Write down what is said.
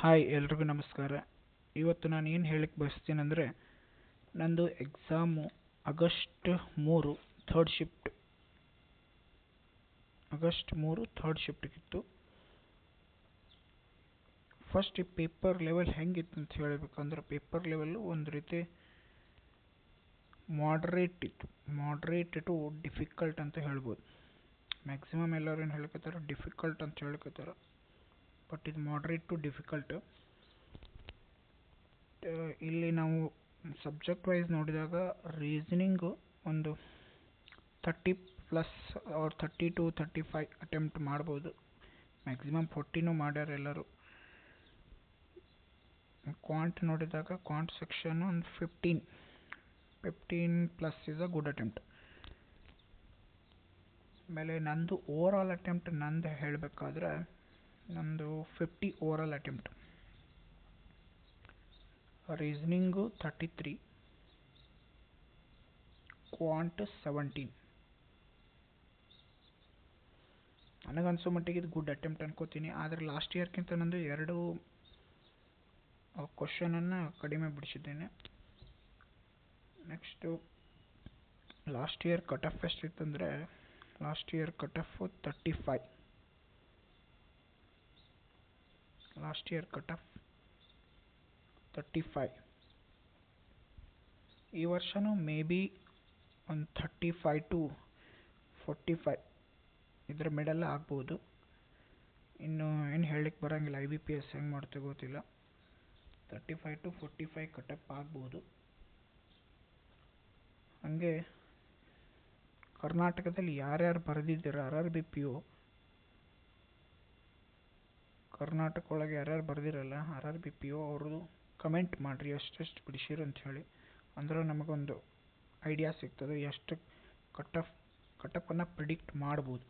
Hi ಎಲ್ರಿಗೂ ನಮಸ್ಕಾರ. ಇವತ್ತು ನಾನು ಏನು ಹೇಳಕ್ಕೆ ಬಯಸ್ತೀನಂದರೆ, ನಂದು ಎಕ್ಸಾಮು ಆಗಸ್ಟ್ 3 ಥರ್ಡ್ ಶಿಫ್ಟಿಗಿತ್ತು. ಫಸ್ಟ್ ಈ ಪೇಪರ್ ಲೆವೆಲ್ ಹೆಂಗಿತ್ತು ಅಂತ ಹೇಳಬೇಕಂದ್ರೆ, ಪೇಪರ್ ಲೆವೆಲ್ಲು ಒಂದು ರೀತಿ ಮಾಡ್ರೇಟ್ ಟು ಡಿಫಿಕಲ್ಟ್ ಅಂತ ಹೇಳ್ಬೋದು. ಮ್ಯಾಕ್ಸಿಮಮ್ ಎಲ್ಲರೂ ಏನು ಹೇಳ್ಕೊತಾರೆ, ಡಿಫಿಕಲ್ಟ್ ಅಂತ ಹೇಳ್ಕೊತಾರೆ. ಬಟ್ ಇದು ಮಾಡ್ರೇಟ್ ಟು ಡಿಫಿಕಲ್ಟ್. ಇಲ್ಲಿ ನಾವು ಸಬ್ಜೆಕ್ಟ್ ವೈಸ್ ನೋಡಿದಾಗ ರೀಸನಿಂಗು ಒಂದು 30+ ಆರ್ 30 to 35 ಅಟೆಂಪ್ಟ್ ಮಾಡ್ಬೋದು. ಮ್ಯಾಕ್ಸಿಮಮ್ 40 ಮಾಡ್ಯಾರ ಎಲ್ಲರೂ. ಕ್ವಾಂಟ್ ನೋಡಿದಾಗ ಕ್ವಾಂಟ್ ಸೆಕ್ಷನ್ ಒಂದು 15+ ಇಸ್ ಅ ಗುಡ್ ಅಟೆಂಪ್ಟ್. ಆಮೇಲೆ ನಂದು ಓವರ್ ಆಲ್ ಅಟೆಂಪ್ಟ್ ಹೇಳಬೇಕಾದ್ರೆ ನಂದು 50 ಓವರ್ ಆಲ್ ಅಟೆಂಪ್ಟ್. ರೀಸನಿಂಗು 33, ಕ್ವಾಂಟ್ 17. ನನಗನ್ಸೋ ಮಟ್ಟಿಗೆ ಇದು ಗುಡ್ ಅಟೆಂಪ್ಟ್ ಅನ್ಕೋತೀನಿ. ಆದರೆ ಲಾಸ್ಟ್ ಇಯರ್ಗಿಂತ ನಂದು 2 ಕ್ವಶನನ್ನು ಕಡಿಮೆ ಬಿಡಿಸಿದ್ದೇನೆ. Next last year cut off ಎಷ್ಟಿತ್ತಂದರೆ, ಲಾಸ್ಟ್ ಇಯರ್ ಕಟ್ ಆಫ್ 35. ಈ ವರ್ಷನೂ ಮೇ ಬಿ ಒಂದು 35 to 45 ಇದರ ಮಿಡಲ್ ಆಗ್ಬೋದು. ಇನ್ನು ಏನು ಹೇಳಲಿಕ್ಕೆ ಬರೋಂಗಿಲ್ಲ, IBPS ಹೆಂಗೆ ಮಾಡ್ತೇವೆ ಗೊತ್ತಿಲ್ಲ. 35 to 45 ಕಟಪ್ ಆಗ್ಬೋದು. ಹಾಗೆ ಕರ್ನಾಟಕದಲ್ಲಿ ಯಾರ್ಯಾರು ಬರೆದಿದ್ದೀರ RRB PO, ಕರ್ನಾಟಕ ಒಳಗೆ ಯಾರ್ಯಾರು ಬರೆದಿರಲ್ಲ RRB PO ಅವ್ರದ್ದು ಕಮೆಂಟ್ ಮಾಡಿರಿ ಎಷ್ಟೆಷ್ಟು ಬಿಡಿಸಿರು ಅಂತ ಹೇಳಿ. ಅಂದ್ರೆ ನಮಗೊಂದು ಐಡಿಯಾ ಸಿಗ್ತದೆ ಎಷ್ಟು ಕಟಪ್ಪನ್ನು ಪ್ರಿಡಿಕ್ಟ್ ಮಾಡ್ಬೋದು.